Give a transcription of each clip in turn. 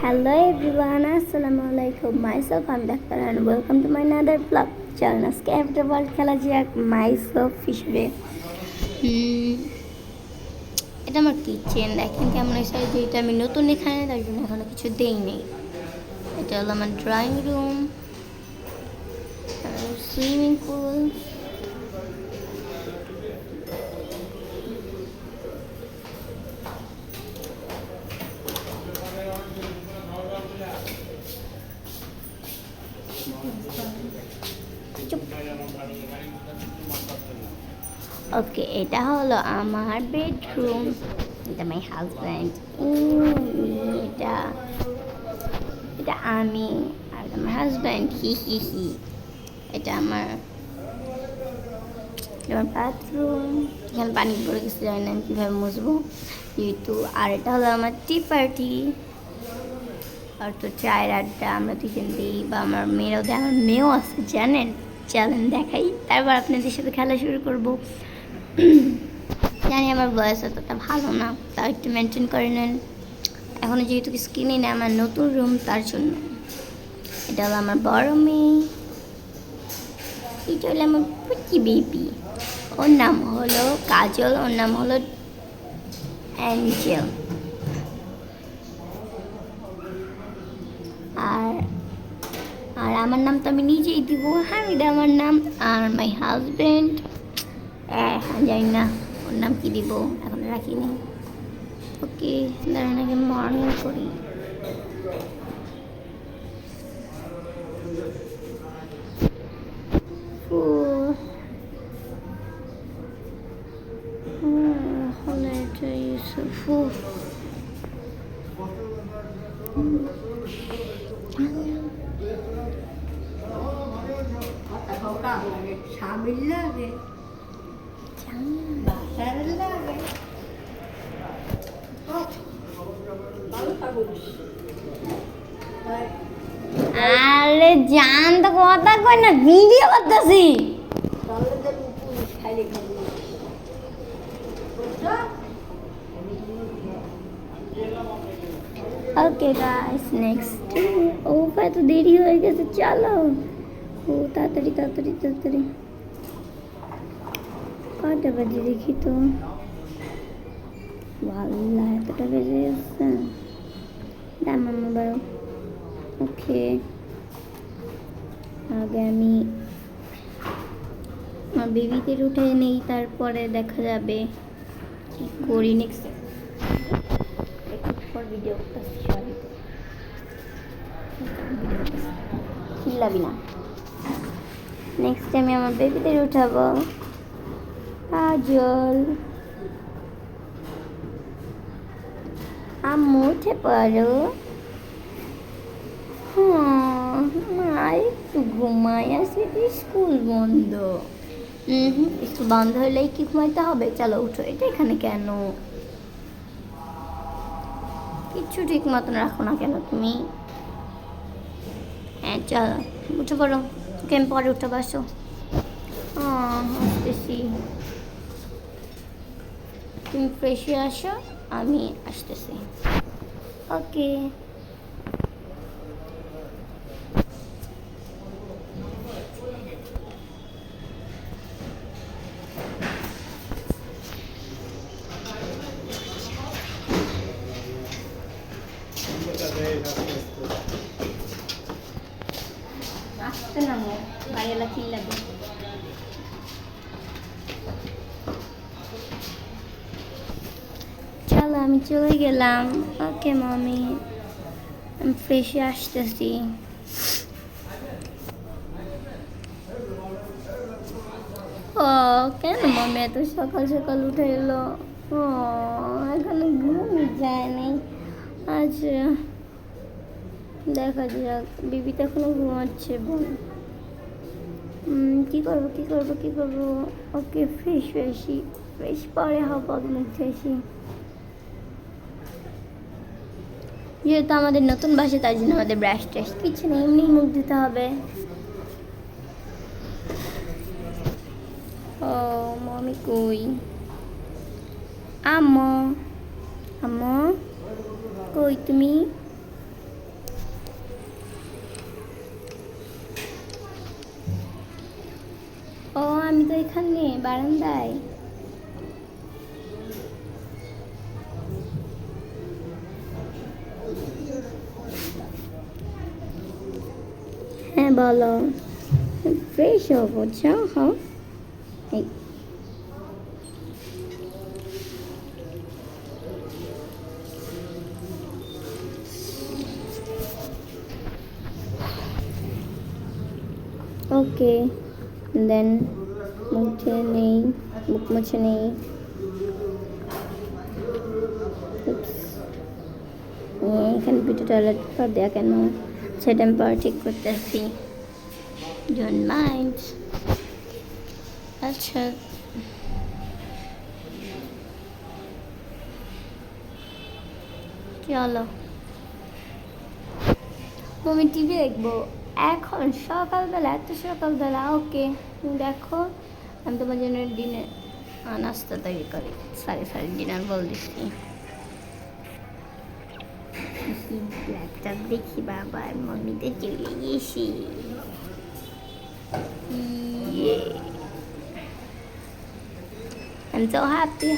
Hello everyone, Assalamualaikum. Myself, I'm Dr. and welcome to my another vlog channel. আজকে একটা বল খেলা যাক myself হিসেবে। এটা আমার কিচেন, দেখেন কেমন হয়েছে। যেটা আমি নতুন এখানে, তার জন্য এখনো কিছু দেই নেই। এটা হলো আমার ড্রয়িং রুম, সুইমিং পুল। ওকে, এটা হলো আমার বেডরুম। এটা মাই হাজব্যান্ড। এটা এটা আমি আর আমার হাজব্যান্ড। হি হি হি। এটা আমার বাথরুম। এখানে পানি পড়ে গেছে, জানি না আমি কীভাবে মুছবো যেহেতু। আর এটা হলো আমার টি পার্টি, আর তো চায়ের আড্ডা আমরা দুজন দিই, বা আমার মেয়েরাও দেয়। আমার মেয়েও আছে, জানেন। চ্যালেঞ্জ দেখাই, তারপর আপনাদের সাথে খেলা শুরু করবো। জানি আমার বয়স অতটা ভালো না, তাও একটু মেনটেন করে নেন। এখনও যেহেতু কিছু কিনি না, আমার নতুন রুম, তার জন্য। এটা হলো আমার বড় মেয়ে। এটা হলো আমার পুচি বেবি। ওর নাম হলো কাজল, ওর নাম হলো অ্যাঞ্জেল। আর আর আমার নাম তো আমি নিজেই দিব, হামিদা আমার নাম। আর মাই হাজব্যান্ড জানি না ওর নাম কি দিব, এখন রাখিনি। ওকে, দাঁড়ান আগে মর্নিং করি। আরে জান তো কথা কই না, ভিডিও করতেছি। Okay guys, next. ও এত দেরি হয়ে গেছে, চলো। ও তাড়াতাড়ি তাড়াতাড়ি তাড়াতাড়ি। কয়টা বাজে দেখি তো। ভাল্লা এতটা বেজে গেছে। দাম বারো। ওকে, আগে আমি আমার বেবিদের উঠে নেই, তারপরে দেখা যাবে কি করি। নেক্সট ভিডিও চিল্লাবি না। নেক্সট আমি আমার বেবিদের উঠাবো। কাজল, আম্মু উঠে পড়ো। হ্যাঁ, একটু ঘুমাই, আজকে স্কুল বন্ধ। স্কুল বন্ধ হলেই কি ঘুমাইতে হবে? চলো উঠো। এটা এখানে কেন? কিচ্ছু ঠিক মতন রাখো না কেন তুমি? হ্যাঁ চলো উঠে পড়ো। ওকে আমি পরে উঠে বসো। আসতেছি, তুমি ফ্রেশ হয়ে আসো, আমি আসতেছি। ওকে। আসতে না মো বাড়িওয়ালা চিল্লাবে। চলো আমি চলে গেলাম। ওকে মামি, আমি ফ্রেশে আসতেছি। ও কেন মামি এত সকাল সকাল উঠে এলো? ও এখানে ঘুমই যায় নাই। আচ্ছা দেখা যাক, বিবি তো এখনো ঘুমাচ্ছে। বোন কী করবো কী করবো কী করবো? ওকে ফ্রেশ হয়েছি, ফ্রেশ পরে হব মুখ ধুয়েছি। যেহেতু আমাদের নতুন বাসে, তার জন্য আমাদের ব্রাশ ট্রাশ কিছু নেই, এমনি মুখ দিতে হবে। ও মামি কই? আম্মু, আম্মু কই তুমি? বারান্দায়। হ্যাঁ বলো, ফ্রেশ হবো, যাও হও। এই ওকে, দেন মুছে নেই, মুখ মুছে নেই। এখানে দুটো টয়লেট পেপার দেওয়া কেন? সেটা আমি পরে ঠিক করতেছি, ডোন্ট মাইন্ড। আচ্ছা চলো, আমি টিভি দেখবো এখন সকালবেলা, এত সকালবেলা? ওকে দেখো, আমি তোমার জন্য ডিনার নাস্তা তৈরি করি। সরি ডিনার বল দিচ্ছি। ব্ল্যাকটা দেখি বাবা, মমিতে চলে গেছি। I'm so happy.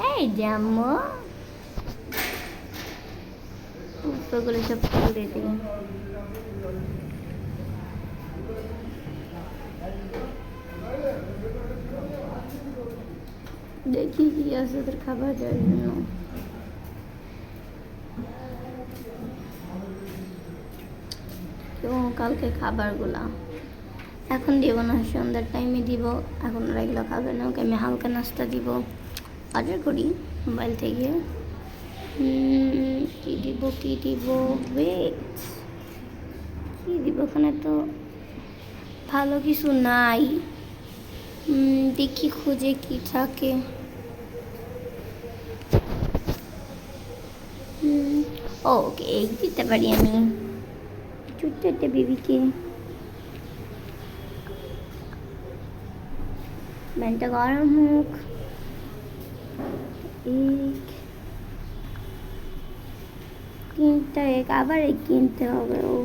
এই জাম্মু উপরগুলো সব তুলে দিই। দেখি কি আছে তোর খাবার দেওয়ার জন্য। কেউ কালকে খাবারগুলা এখন দিব না, সন্ধ্যার টাইমে দিব। এখন ওরা এগুলো খাবে না, ওকে আমি হালকা নাস্তা দিব। অর্ডার করি মোবাইল থেকে। কি দিব ওয়েট, কি দিব? ওখানে তো ভালো কিছু নাই, দেখি খুঁজে কি থাকে। ওকে এই দিতে পারি আমি ছোট্ট একটা বেবিকে। ব্যানটা গরম হোক। কিনতে আবার কিনতে হবে। ও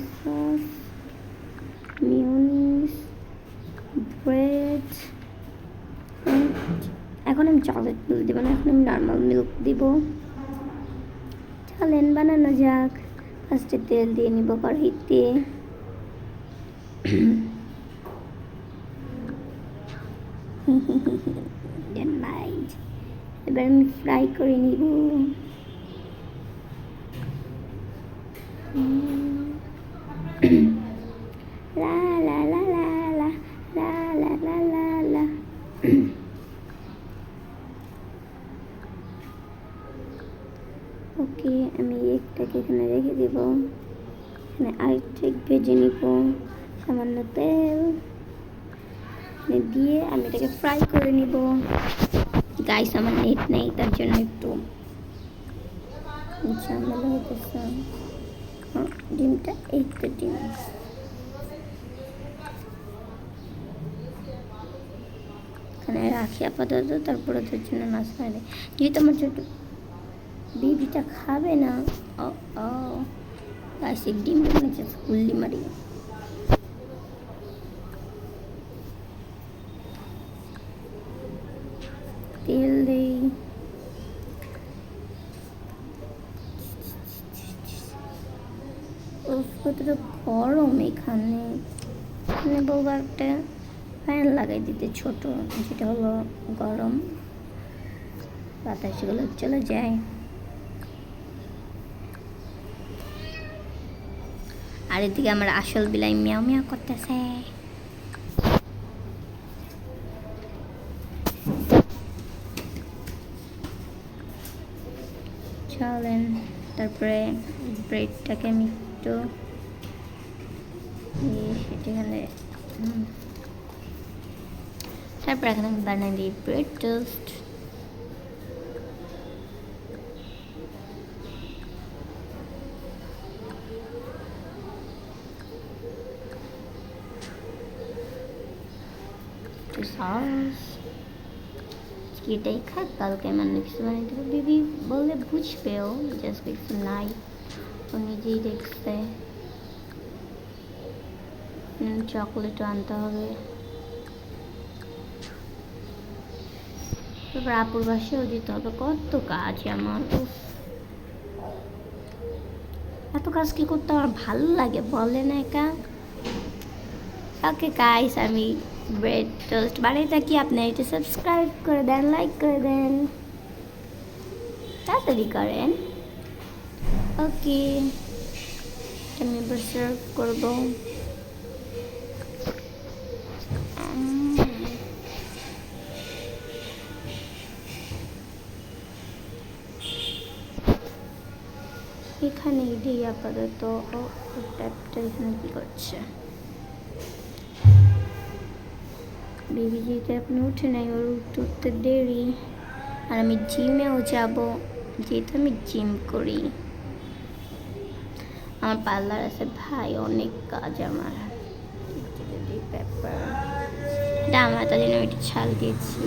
সস, মিউনিস, ব্রেড। এখন আমি চকলেট মিল্ক দিব না, এখন আমি নর্মাল মিল্ক দিব। চলেন বানানো যাক। ফার্স্টে তেল দিয়ে নিব কড়াইতে। এবার আমি ফ্রাই করে নিব। লা লা লা লা লা লা লা লা লা লা। ওকে আমি একটাকে এখানে রেখে দেব। এখানে আরেকটা এক ভেজে নিব, সামান্য তেল দিয়ে আমি এটাকে ফ্রাই করে নিব। গাইস আমার নেট নেই, তার জন্য একটু ঝামেলা হতেছে। ডিমটা, এই তো ডিম। এখানে রাখি আপাতত, তারপরে তোর জন্য নাস্তা হবে। যেহেতু আমার ছোট বেবিটা খাবে না। ও ও গাইস এই ডিমটা নিচে ফুললি মারি। তেল দেই। কতটা গরম এখানে। বলবো একটা ফ্যান লাগাই দিতে ছোট, যেটা হলো গরম বাতাসগুলো চলে যায়। আর এদিকে আমার আসল বিলাই মিয়াও মিয়াও করতেছে। চলেন তারপরে ব্রেডটাকে আমি একটু সেটাখানে, তারপর এখানে আমি বানাই দিই ব্রেড টোস্ট। সস আজকে এটাই খাক, কালকে মানে কিছু বানিয়ে দেবো। বেবি বললে বুঝবেও, জাস্ট কিছু নাই, ও নিজেই দেখছে। চকলেটও আনতে হবে। তারপর আপুর বাসায়ও যেতে হবে, কত কাজ আমার। এত কাজ কি করতে আমার ভালো লাগে বলে না একা। ওকে গাইস, আমি ব্রেড টোস্ট বানিয়ে থাকি, আপনি এটা সাবস্ক্রাইব করে দেন, লাইক করে দেন, তাড়াতাড়ি করেন। ওকে, আমি এবার সার্ভ করবো। এখানে দিই আপাতত। ট্যাপটা এখানে কি করছে? বেবি যেহেতু আপনি উঠে নাই, ওর উঠতে দেরি। আর আমি জিমেও যাব, যেহেতু আমি জিম করি। আমার পার্লার আছে ভাই, অনেক কাজ আমার। পেপার এটা আমার, তার জন্য ওইটা ছাল দিয়েছি।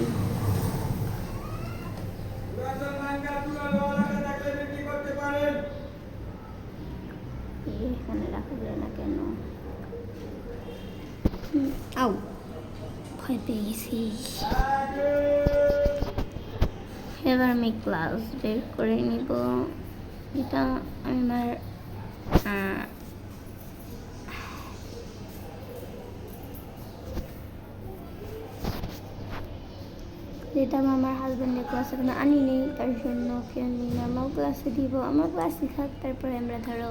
এখানে রাখা যায় না কেন? আউ, ভয় পেয়ে গেছি। এবার আমি গ্লাস বের করে নিব। এটা আমার যেটা আমার হাজব্যান্ডের ক্লাস এখন আনি নেই, তার জন্য ওকে আমি নর্মাল ক্লাসে দিব। আমার ক্লাসে থাক, তারপরে আমরা ধরো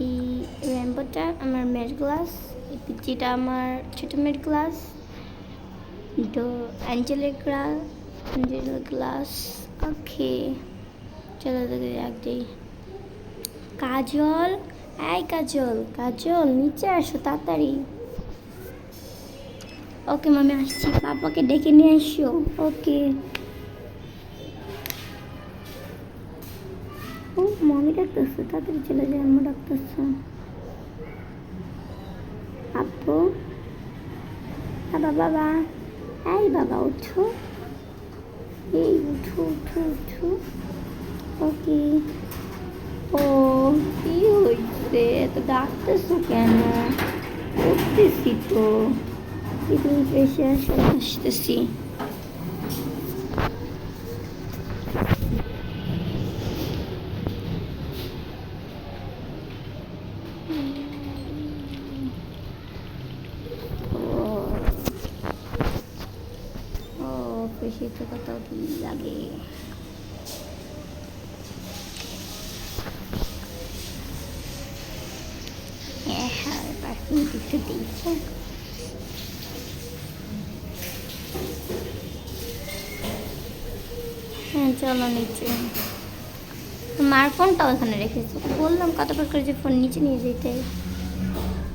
এই র্যাম্বোটা আমার মেয়ের ক্লাস, এই পিচিটা আমার ছোটো মেয়ের ক্লাস, তো অ্যাঞ্জেলের ক্লাস। ওকে, চলো তোকে রাখ দিই। কাজল, এই কাজল, কাজল নিচে আসো তাড়াতাড়ি। ওকে মামি আসছি, পাপাকে ডেকে নিয়ে এসো। ওকে। ও মামি ডাকতেছে, তাড়াতাড়ি চলে যায়, আম্মু ডাকতেছে। আপু, বাবা বাবা, এই বাবা উঠো, এই উঠো উঠো উঠো। ওকে। ও কি হয়েছে, এত ডাকতেছো কেন? উঠতেছি তো, তুমি এসে আসো, আসতেছি। বেশিতে কত কি লাগে। হ্যাঁ, পারফিউম কিছু দিয়েছে। হ্যাঁ চলো নিচে। মার ফোনটাও এখানে রেখেছি, বললাম কতবার করে যে ফোন নিচে নিয়ে যেতে,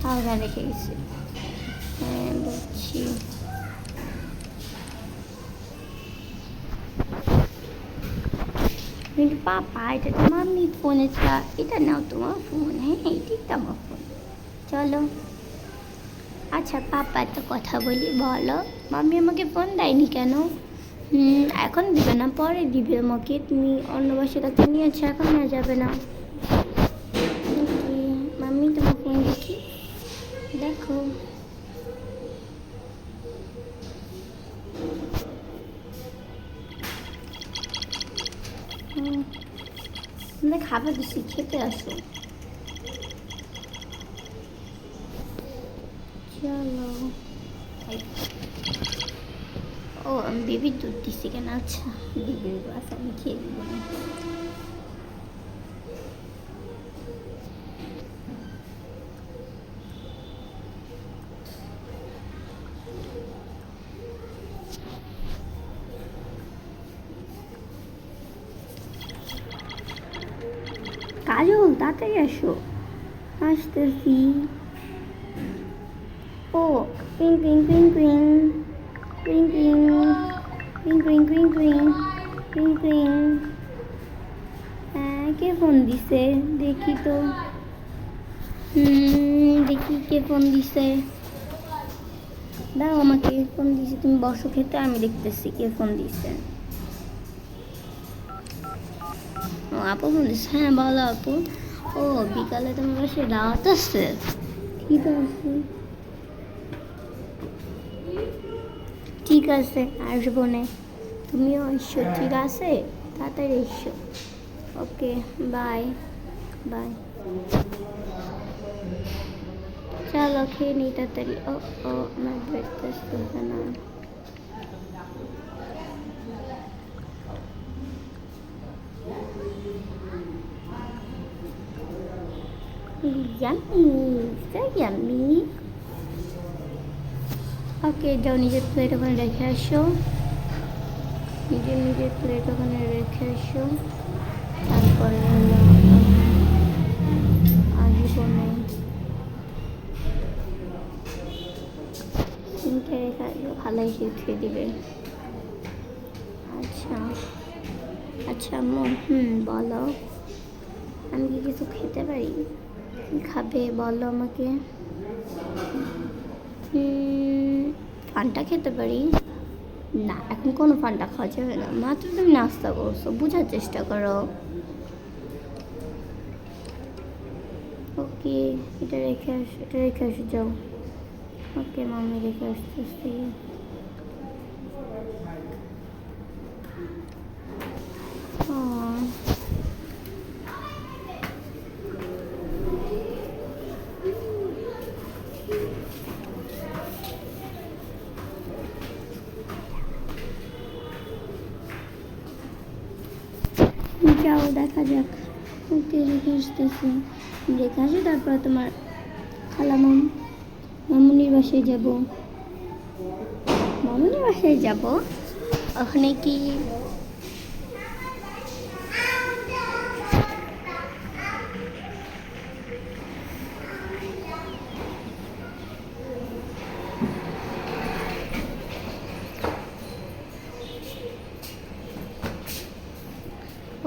তাও এখানে রেখে গেছি। হ্যাঁ বলছি। কিন্তু পাপা, এটা তো মাম্মি ফোন, এটা নাও তোমার ফোন। হ্যাঁ এটাই তো আমার ফোন। চলো। আচ্ছা পাপা, একটা কথা বলি, বলো মাম্মি আমাকে ফোন দেয়নি কেন? এখন দিবে না, পরে দিবে আমাকে। তুমি অন্য বাসায় কাছে নিয়েছো, এখন নেওয়া যাবে না। মাম্মি তোমার ফোন দেখি, দেখো। আমরা খাবার দিচ্ছি, খেতে আসো। চলো। ও আমি বেবির দুধ দিচ্ছি কেন? আচ্ছা বেবির গ্লাস আমি খেয়ে দিব না। কাজল তাড়াতাড়ি আসো, আসতেছি। ও ক্রিং ক্রিং ক্রিং ক্রিং ক্রিং ক্রিং ক্রিং ক্রিং ক্রিং ক্রিং। ক্রিং ক্রিং। হ্যাঁ, কে ফোন দিছে দেখি তো। দেখি কে ফোন দিছে। দাও আমাকে ফোন দিছে, তুমি বসো খেতে, আমি দেখতেছি কে ফোন দিছে। ও আপু ফোন দিছে। হ্যাঁ বলো আপু। ও বিকালে তোমার বাসায় দাওয়াত আছে? ঠিক আছে ঠিক আছে, আসবো না। তুমিও এসো, ঠিক আছে? তাড়াতাড়ি এসো। ওকে, বাই বাই। চলো খেয়ে নিই তাড়াতাড়ি। ও ও আমার ব্রেকফাস্ট হবে না। Yummy, so yummy. ওকে যাও, নিজের প্লেট ওখানে রেখে আসো। নিজের প্লেট ওখানে রেখে আসো। তারপরে হলো আসবো না। সিঙ্কে রেখে আসো, খালাই সে ধুয়ে দিবে। আচ্ছা আচ্ছা আম্মু, বলো। আমি কি কিছু খেতে পারি? কি খাবে বলো আমাকে। ফান্টা খেতে পারি? না, এখন কোনো ফান্টা খাওয়া যাবে না, মাত্র তুমি নাস্তা করছো, বোঝার চেষ্টা করো। ওকে, এটা রেখে আসো, এটা রেখে আসো, যাও। ওকে মাম্মি, রেখে আসতেছি। যাও, দেখা যাক। ওকে রেখে আসতেছি, রেখে আসো। তারপর তোমার মামুনির বাসায় যাব। মামুনির বাসায় যাব, ওখানে কি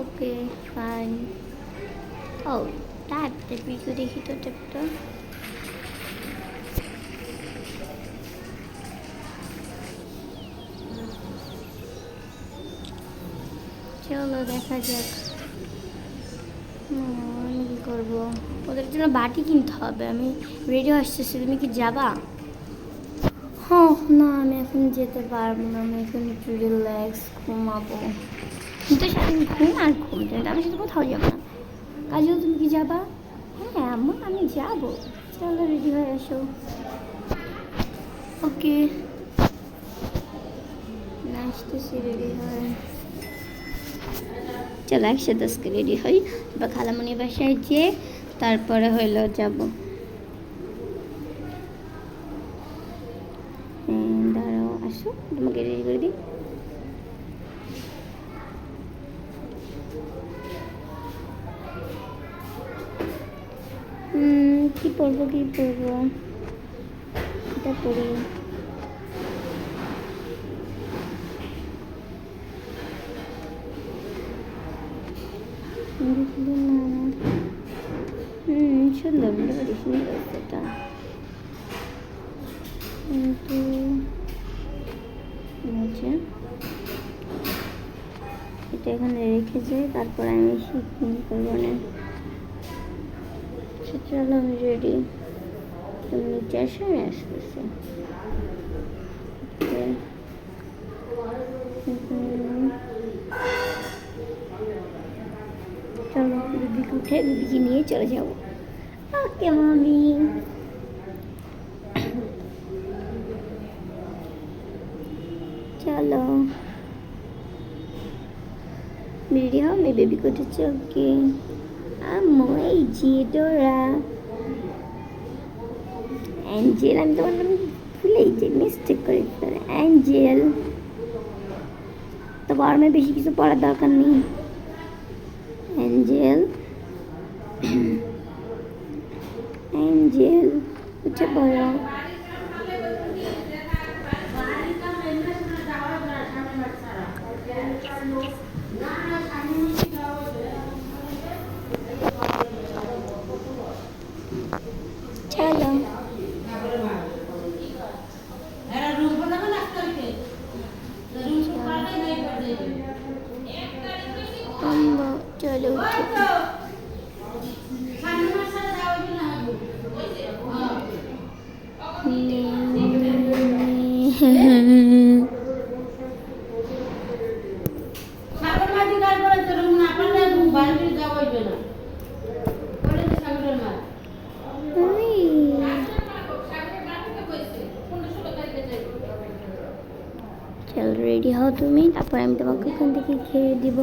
ওকে ফাইন। ও ট্যাপ, ভিডিও দেখি তো ট্যাপটা। চলো দেখা যাক। আমি কী করবো, ওদের জন্য বাটি কিনতে হবে। আমি রেডিও আসতেছি, তুমি কি যাবা? হ্যাঁ না, আমি এখন যেতে পারবো না, আমি এখন একটু রিল্যাক্স ঘুমাবো। কিন্তু সারাদিন ঘুম আর ঘুম, আমি সাথে কোথাও যাবো না। কাজেও তুমি কি যাবা? হ্যাঁ আম্মু, আমি যাবো। চলো রেডি হয়ে আসো। ওকে আসতেছি, রেডি হয়। চলো একসাথে আজকে রেডি হই, তারপর খালামণি বাসায় যেয়ে তারপরে হইলো যাব। দাঁড়াও, আসো তোমাকে রেডি করে দিই। কি পরবো এটা পরি। সুন্দর, মোটামুটি সুন্দর এটা, কিন্তু এটা এখানে রেখে যাই, তারপর আমি শিপিং করবো না। চলো আমি রেডি, তুমি নিচে আসো, আমি আসতেছি। চলো দিদিকে উঠে দিদিকে নিয়ে চলে যাবো। ওকে মামি। चलो রেডি হও, আমি বেবি করতেছি। ওকে আম্মু, এই যে ডোরা অ্যাঞ্জেল, আমি তোমার নাম ভুলেই যে মিস্টেক করে ফেলে। অ্যাঞ্জেল, তো গরমে বেশি কিছু পড়ার দরকার নেই। অ্যাঞ্জেল অ্যাঞ্জেল উঠে পড়ো। নইলে উঠে চল রেডি হও তুমি, তারপর আমি তোমাকে ওখান থেকে খেয়ে দিব,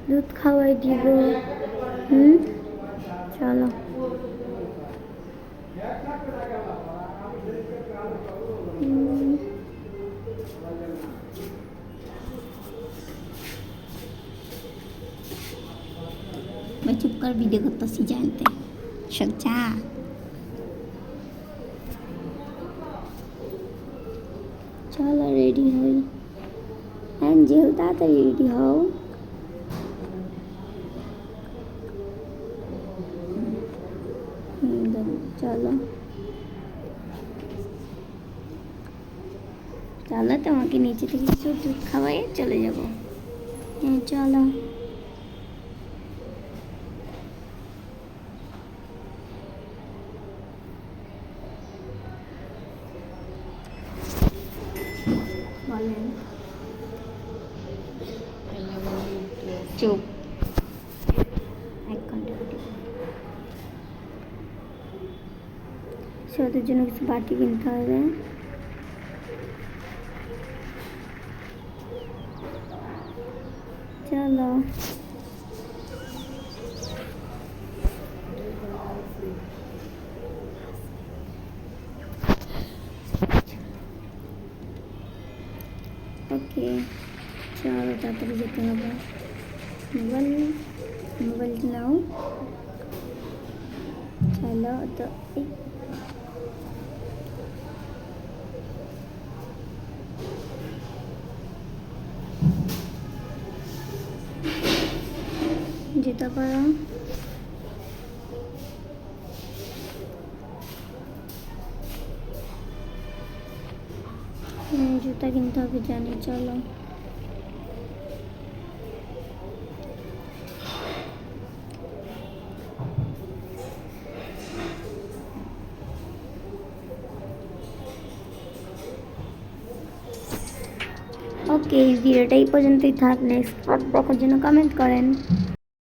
দুধ খাওয়াই দিব। চলো। চুপ করে ভিডিও করতেছি জানতে সজ্জা। চলো রেডি হই। অ্যাঞ্জেল তাড়াতাড়ি রেডি হও। চলো চলো, তোমাকে নিচে থেকে কিছু দুধ খাওয়াই চলে যাব। হ্যাঁ চলো। বলেন। চুপ। 1 ঘন্টা ওদের জন্য কিছু বাটি কিনতে হবে। চলো। ওকে চলো, তাড়াতাড়ি যেতে হবে। মোবাইল নাও। চলো তো যেতে পারো। জুতা কিনতে হবে জানি। চলো। ওকে, ভিডিওটা এই পর্যন্তই থাক। নেক্সট পার্ট দেখার জন্য কমেন্ট করেন।